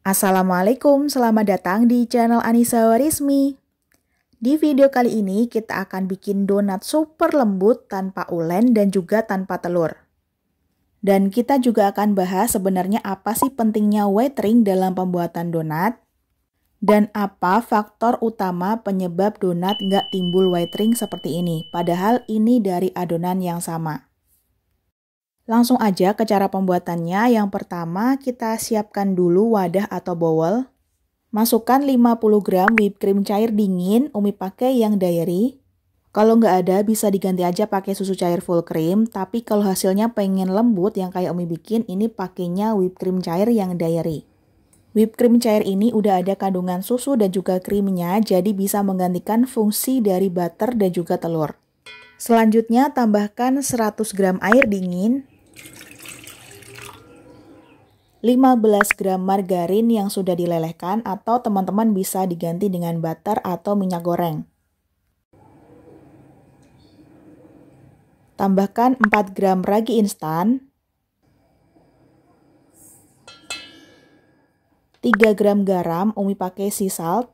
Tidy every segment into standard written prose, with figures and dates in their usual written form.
Assalamualaikum, selamat datang di channel Anissa Warismi. Di video kali ini kita akan bikin donat super lembut tanpa ulen dan juga tanpa telur. Dan kita juga akan bahas sebenarnya apa sih pentingnya white ring dalam pembuatan donat dan apa faktor utama penyebab donat nggak timbul white ring seperti ini, padahal ini dari adonan yang sama. Langsung aja ke cara pembuatannya. Yang pertama kita siapkan dulu wadah atau bowl. Masukkan 50 gram whipped cream cair dingin, Umi pakai yang dairy. Kalau nggak ada bisa diganti aja pakai susu cair full cream, tapi kalau hasilnya pengen lembut yang kayak Umi bikin, ini pakainya whipped cream cair yang dairy. Whipped cream cair ini udah ada kandungan susu dan juga krimnya, jadi bisa menggantikan fungsi dari butter dan juga telur. Selanjutnya tambahkan 100 gram air dingin, 15 gram margarin yang sudah dilelehkan atau teman-teman bisa diganti dengan butter atau minyak goreng. Tambahkan 4 gram ragi instan, 3 gram garam, Umi pakai sea salt.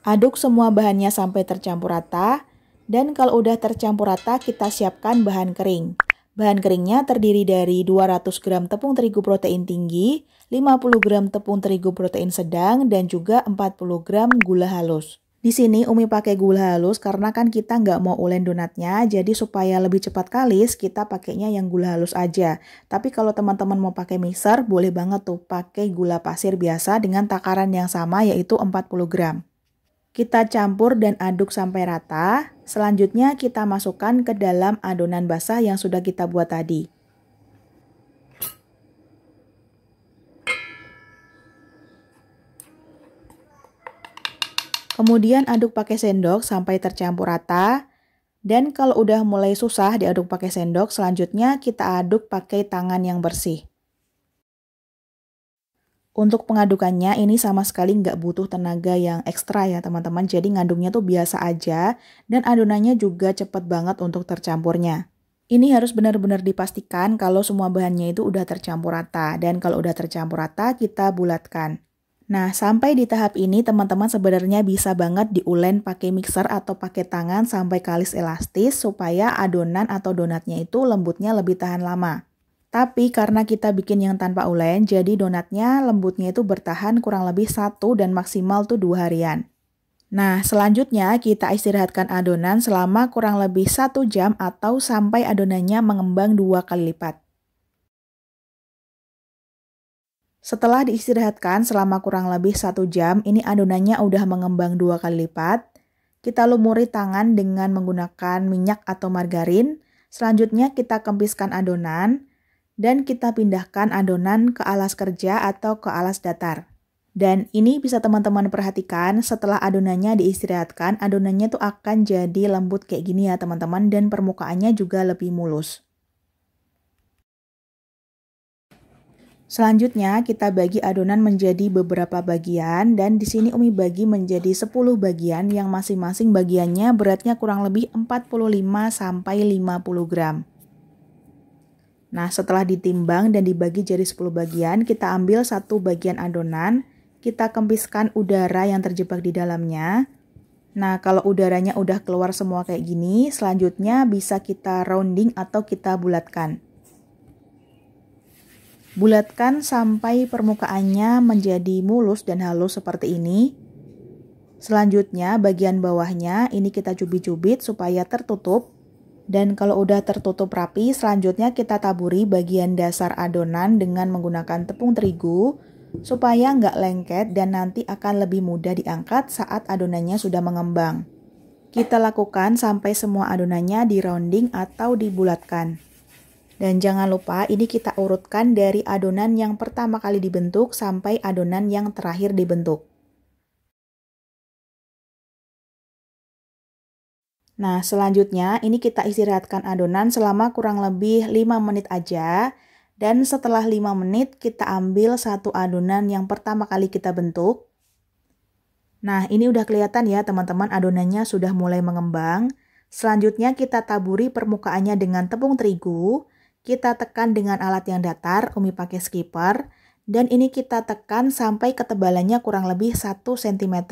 Aduk semua bahannya sampai tercampur rata, dan kalau udah tercampur rata kita siapkan bahan kering. Bahan keringnya terdiri dari 200 gram tepung terigu protein tinggi, 50 gram tepung terigu protein sedang, dan juga 40 gram gula halus. Di sini Umi pakai gula halus karena kan kita nggak mau ulen donatnya, jadi supaya lebih cepat kalis kita pakainya yang gula halus aja. Tapi kalau teman-teman mau pakai mixer, boleh banget tuh pakai gula pasir biasa dengan takaran yang sama yaitu 40 gram. Kita campur dan aduk sampai rata. Selanjutnya kita masukkan ke dalam adonan basah yang sudah kita buat tadi. Kemudian aduk pakai sendok sampai tercampur rata. Dan kalau udah mulai susah diaduk pakai sendok, selanjutnya kita aduk pakai tangan yang bersih. Untuk pengadukannya ini sama sekali nggak butuh tenaga yang ekstra ya teman-teman. Jadi ngaduknya tuh biasa aja dan adonannya juga cepet banget untuk tercampurnya. Ini harus benar-benar dipastikan kalau semua bahannya itu udah tercampur rata. Dan kalau udah tercampur rata kita bulatkan. Nah sampai di tahap ini teman-teman sebenarnya bisa banget diulen pakai mixer atau pakai tangan sampai kalis elastis supaya adonan atau donatnya itu lembutnya lebih tahan lama. Tapi karena kita bikin yang tanpa ulen, jadi donatnya lembutnya itu bertahan kurang lebih 1 dan maksimal tuh 2 harian. Nah, selanjutnya kita istirahatkan adonan selama kurang lebih 1 jam atau sampai adonannya mengembang 2 kali lipat. Setelah diistirahatkan selama kurang lebih 1 jam, ini adonannya udah mengembang 2 kali lipat. Kita lumuri tangan dengan menggunakan minyak atau margarin. Selanjutnya kita kempiskan adonan. Dan kita pindahkan adonan ke alas kerja atau ke alas datar. Dan ini bisa teman-teman perhatikan setelah adonannya diistirahatkan, adonannya tuh akan jadi lembut kayak gini ya teman-teman dan permukaannya juga lebih mulus. Selanjutnya kita bagi adonan menjadi beberapa bagian dan di sini Umi bagi menjadi 10 bagian yang masing-masing bagiannya beratnya kurang lebih 45 sampai 50 gram. Nah, setelah ditimbang dan dibagi jadi 10 bagian, kita ambil satu bagian adonan, kita kempiskan udara yang terjebak di dalamnya. Nah, kalau udaranya udah keluar semua kayak gini, selanjutnya bisa kita rounding atau kita bulatkan. Bulatkan sampai permukaannya menjadi mulus dan halus seperti ini. Selanjutnya, bagian bawahnya ini kita cubit-cubit supaya tertutup. Dan kalau udah tertutup rapi, selanjutnya kita taburi bagian dasar adonan dengan menggunakan tepung terigu supaya nggak lengket dan nanti akan lebih mudah diangkat saat adonannya sudah mengembang. Kita lakukan sampai semua adonannya di rounding atau dibulatkan. Dan jangan lupa ini kita urutkan dari adonan yang pertama kali dibentuk sampai adonan yang terakhir dibentuk. Nah, selanjutnya ini kita istirahatkan adonan selama kurang lebih 5 menit aja. Dan setelah 5 menit kita ambil satu adonan yang pertama kali kita bentuk. Nah, ini udah kelihatan ya teman-teman adonannya sudah mulai mengembang. Selanjutnya kita taburi permukaannya dengan tepung terigu. kita tekan dengan alat yang datar, Umi pakai skipper, dan ini kita tekan sampai ketebalannya kurang lebih 1 cm.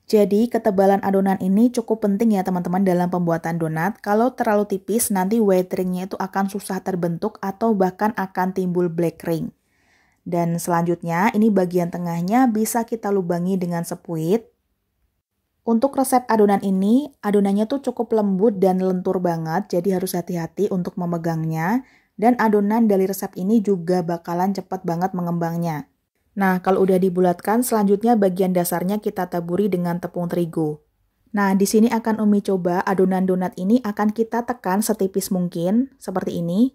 Jadi ketebalan adonan ini cukup penting ya teman-teman dalam pembuatan donat. Kalau terlalu tipis nanti white ringnya itu akan susah terbentuk atau bahkan akan timbul black ring. Dan selanjutnya ini bagian tengahnya bisa kita lubangi dengan sepuit. Untuk resep adonan ini, adonannya tuh cukup lembut dan lentur banget, jadi harus hati-hati untuk memegangnya. Dan adonan dari resep ini juga bakalan cepat banget mengembangnya. Nah, kalau udah dibulatkan, selanjutnya bagian dasarnya kita taburi dengan tepung terigu. Nah, di sini akan Umi coba adonan donat ini akan kita tekan setipis mungkin, seperti ini.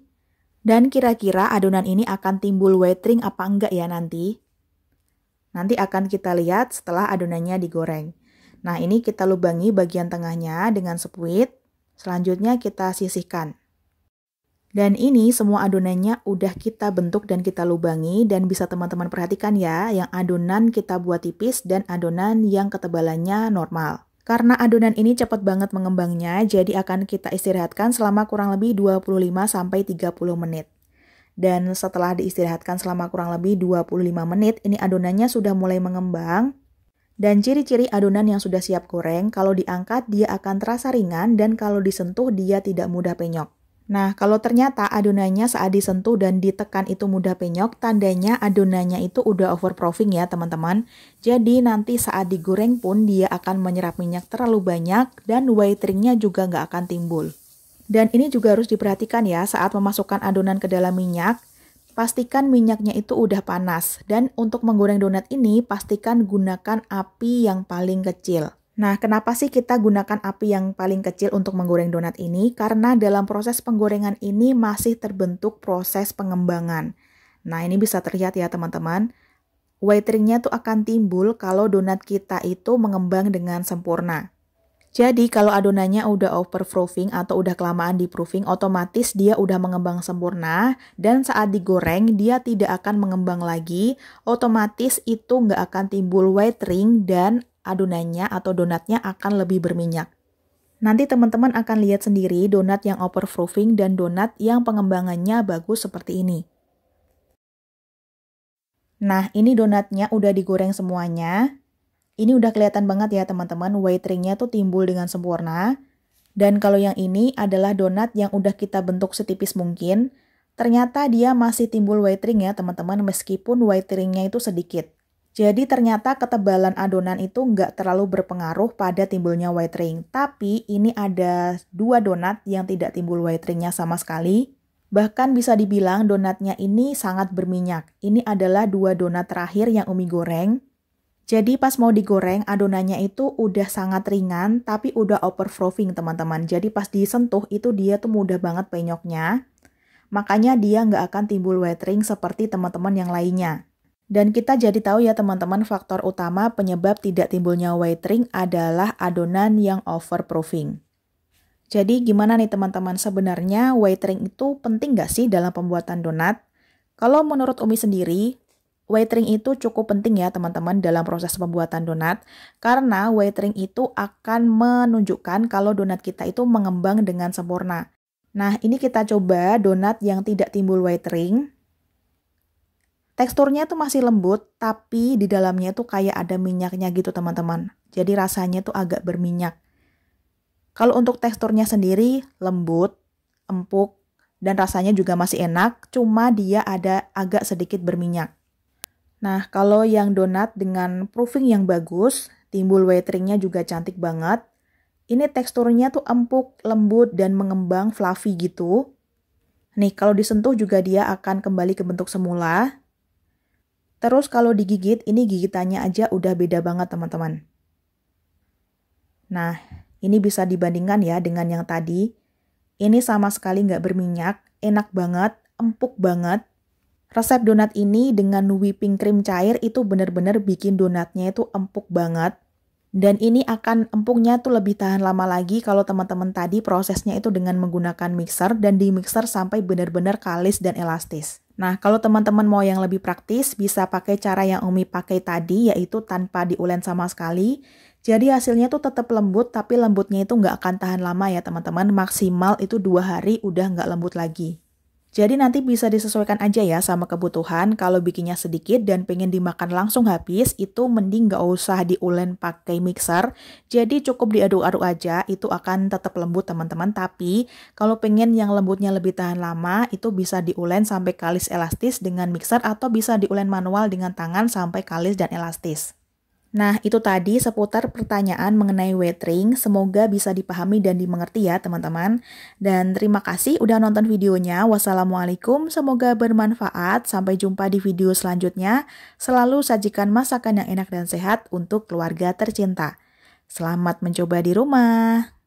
Dan kira-kira adonan ini akan timbul white ring apa enggak ya nanti? Nanti akan kita lihat setelah adonannya digoreng. Nah, ini kita lubangi bagian tengahnya dengan sepuit. Selanjutnya kita sisihkan. Dan ini semua adonannya udah kita bentuk dan kita lubangi. Dan bisa teman-teman perhatikan ya, yang adonan kita buat tipis dan adonan yang ketebalannya normal. Karena adonan ini cepat banget mengembangnya, jadi akan kita istirahatkan selama kurang lebih 25-30 menit. Dan setelah diistirahatkan selama kurang lebih 25 menit, ini adonannya sudah mulai mengembang. Dan ciri-ciri adonan yang sudah siap goreng, kalau diangkat dia akan terasa ringan dan kalau disentuh dia tidak mudah penyok. Nah, kalau ternyata adonannya saat disentuh dan ditekan itu mudah penyok, tandanya adonannya itu udah overproofing ya teman-teman. Jadi nanti saat digoreng pun dia akan menyerap minyak terlalu banyak dan white ringnya juga nggak akan timbul. Dan ini juga harus diperhatikan ya saat memasukkan adonan ke dalam minyak. Pastikan minyaknya itu udah panas. Dan untuk menggoreng donat ini, pastikan gunakan api yang paling kecil. Nah, kenapa sih kita gunakan api yang paling kecil untuk menggoreng donat ini? Karena dalam proses penggorengan ini masih terbentuk proses pengembangan. Nah, ini bisa terlihat ya teman-teman. White ringnya tuh akan timbul kalau donat kita itu mengembang dengan sempurna. Jadi kalau adonannya udah overproofing atau udah kelamaan di proofing, otomatis dia udah mengembang sempurna dan saat digoreng dia tidak akan mengembang lagi, otomatis itu nggak akan timbul white ring dan adonannya atau donatnya akan lebih berminyak. Nanti teman-teman akan lihat sendiri donat yang overproofing dan donat yang pengembangannya bagus seperti ini. Nah, ini donatnya udah digoreng semuanya. Ini udah kelihatan banget ya teman-teman, white ringnya tuh timbul dengan sempurna. Dan kalau yang ini adalah donat yang udah kita bentuk setipis mungkin. Ternyata dia masih timbul white ring ya teman-teman, meskipun white ringnya itu sedikit. Jadi ternyata ketebalan adonan itu nggak terlalu berpengaruh pada timbulnya white ring. Tapi ini ada 2 donat yang tidak timbul white ringnya sama sekali. Bahkan bisa dibilang donatnya ini sangat berminyak. Ini adalah 2 donat terakhir yang Umi goreng. Jadi pas mau digoreng adonannya itu udah sangat ringan tapi udah overproofing teman-teman. Jadi pas disentuh itu dia tuh mudah banget penyoknya. Makanya dia nggak akan timbul white ring seperti teman-teman yang lainnya. Dan kita jadi tahu ya teman-teman faktor utama penyebab tidak timbulnya white ring adalah adonan yang overproofing. Jadi gimana nih teman-teman, sebenarnya white ring itu penting nggak sih dalam pembuatan donat? Kalau menurut Umi sendiri, white ring itu cukup penting ya teman-teman dalam proses pembuatan donat. Karena white ring itu akan menunjukkan kalau donat kita itu mengembang dengan sempurna. Nah ini kita coba donat yang tidak timbul white ring. Teksturnya tuh masih lembut tapi di dalamnya tuh kayak ada minyaknya gitu teman-teman. Jadi rasanya tuh agak berminyak. Kalau untuk teksturnya sendiri lembut, empuk, dan rasanya juga masih enak, cuma dia ada agak sedikit berminyak. Nah, kalau yang donat dengan proofing yang bagus, timbul white ringnya juga cantik banget. Ini teksturnya tuh empuk, lembut, dan mengembang fluffy gitu. Nih, kalau disentuh juga dia akan kembali ke bentuk semula. Terus kalau digigit, ini gigitannya aja udah beda banget teman-teman. Nah, ini bisa dibandingkan ya dengan yang tadi. Ini sama sekali nggak berminyak, enak banget, empuk banget. Resep donat ini dengan whipping cream cair itu benar-benar bikin donatnya itu empuk banget. Dan ini akan empuknya tuh lebih tahan lama lagi kalau teman-teman tadi prosesnya itu dengan menggunakan mixer dan di mixer sampai benar-benar kalis dan elastis. Nah, kalau teman-teman mau yang lebih praktis, bisa pakai cara yang Umi pakai tadi, yaitu tanpa diulen sama sekali. Jadi hasilnya tuh tetap lembut, tapi lembutnya itu nggak akan tahan lama ya teman-teman. Maksimal itu 2 hari udah nggak lembut lagi. Jadi nanti bisa disesuaikan aja ya sama kebutuhan. Kalau bikinnya sedikit dan pengen dimakan langsung habis, itu mending nggak usah diulen pakai mixer. Jadi cukup diaduk-aduk aja, itu akan tetap lembut teman-teman. Tapi kalau pengen yang lembutnya lebih tahan lama, itu bisa diulen sampai kalis elastis dengan mixer atau bisa diulen manual dengan tangan sampai kalis dan elastis. Nah, itu tadi seputar pertanyaan mengenai wettering. Semoga bisa dipahami dan dimengerti ya, teman-teman. Dan terima kasih udah nonton videonya. Wassalamualaikum, semoga bermanfaat. Sampai jumpa di video selanjutnya. Selalu sajikan masakan yang enak dan sehat untuk keluarga tercinta. Selamat mencoba di rumah.